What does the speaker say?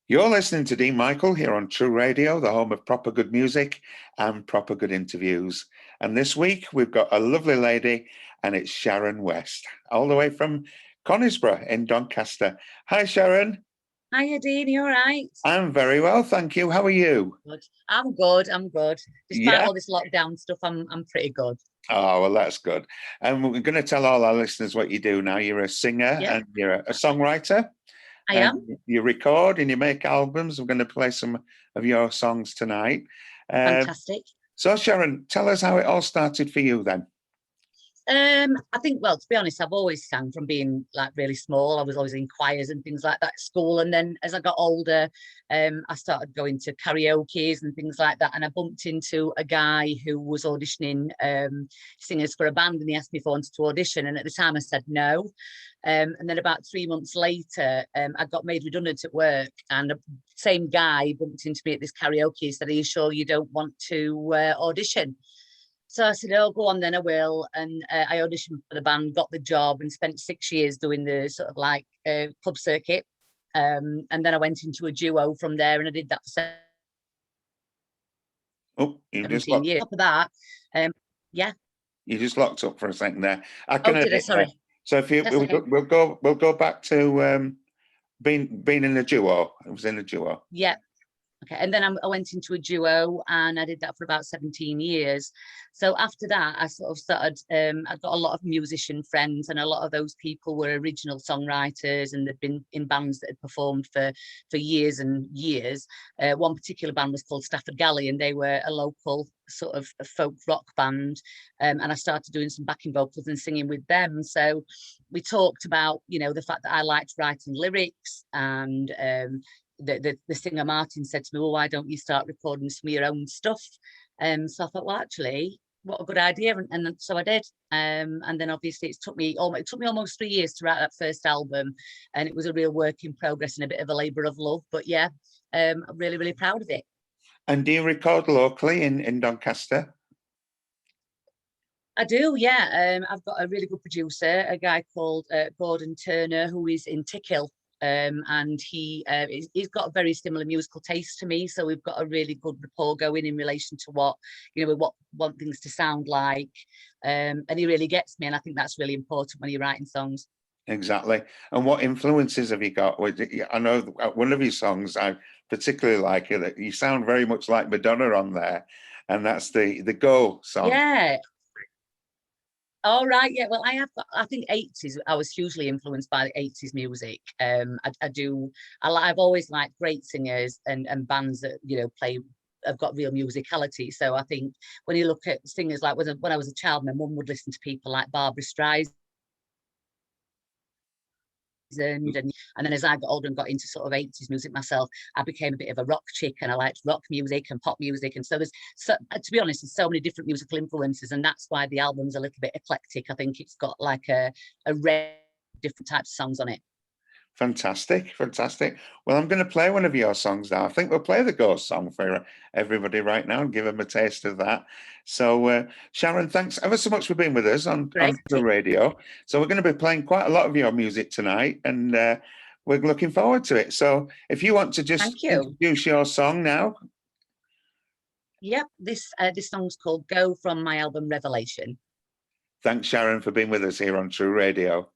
You're listening to Dene Michael here on True Radio, the home of proper good music and proper good interviews. And this week we've got a lovely lady, and it's Sharon West, all the way from Conisbrough in Doncaster. Hi, Sharon. Hiya, Dean. You all right? I'm very well, thank you. How are you? Good. I'm good. I'm good. Despite all this lockdown stuff, I'm pretty good. Oh, well, that's good. And we're going to tell all our listeners what you do now. You're a singer and you're a songwriter. I am. You record and you make albums. We're going to play some of your songs tonight. Fantastic. So, Sharon, tell us how it all started for you then. I think, well, to be honest, I've always sang from being like really small. I was always in choirs and things like that at school. And then as I got older, I started going to karaoke's and things like that. And I bumped into a guy who was auditioning singers for a band, and he asked me if I wanted to audition. And at the time I said no. And then about 3 months later, I got made redundant at work, and the same guy bumped into me at this karaoke, said, "Are you sure you don't want to audition?" So I said, "Oh, go on then, I will." And I auditioned for the band, got the job, and spent 6 years doing the sort of like club circuit. And then I went into a duo from there, and I did that for 17 years. After that, You just locked up for a second there. Sorry. So if you, we'll go back to being in a duo. It was in a duo. Yeah. Okay, and then I went into a duo, and I did that for about 17 years. So after that, I sort of started, I've got a lot of musician friends, and a lot of those people were original songwriters, and they've been in bands that had performed for years and years. One particular band was called Stafford Galley, and they were a local sort of a folk rock band. And I started doing some backing vocals and singing with them. So we talked about, the fact that I liked writing lyrics, and the singer Martin said to me, "Well, why don't you start recording some of your own stuff?" So I thought, well, actually, what a good idea, and so I did. And then obviously it took me almost 3 years to write that first album, and it was a real work in progress and a bit of a labour of love. But yeah, I'm really, really proud of it. And do you record locally in Doncaster? I do, yeah. I've got a really good producer, a guy called Gordon Turner, who is in Tickhill. And he's got a very similar musical taste to me, so we've got a really good rapport going in relation to what we want things to sound like, and he really gets me, and I think that's really important when you're writing songs. Exactly. And what influences have you got? I know one of your songs I particularly like it. That you sound very much like Madonna on there, and that's the Go song. Yeah. All right, yeah. Well, I think 80s. I was hugely influenced by the 80s music. I've always liked great singers and bands that have got real musicality. So I think when you look at singers like when I was a child, my mum would listen to people like Barbra Streisand. And then as I got older and got into sort of 80s music myself, I became a bit of a rock chick, and I liked rock music and pop music. And so to be honest, there's so many different musical influences, and that's why the album's a little bit eclectic. I think it's got like a range of different types of songs on it. Fantastic. Well, I'm going to play one of your songs now. I think we'll play the Ghost song for everybody right now and give them a taste of that. So, Sharon, thanks ever so much for being with us on the radio. So we're going to be playing quite a lot of your music tonight, and we're looking forward to it. So if you want to just introduce your song now. Yep, this song's called Go, from my album Revelation. Thanks, Sharon, for being with us here on True Radio.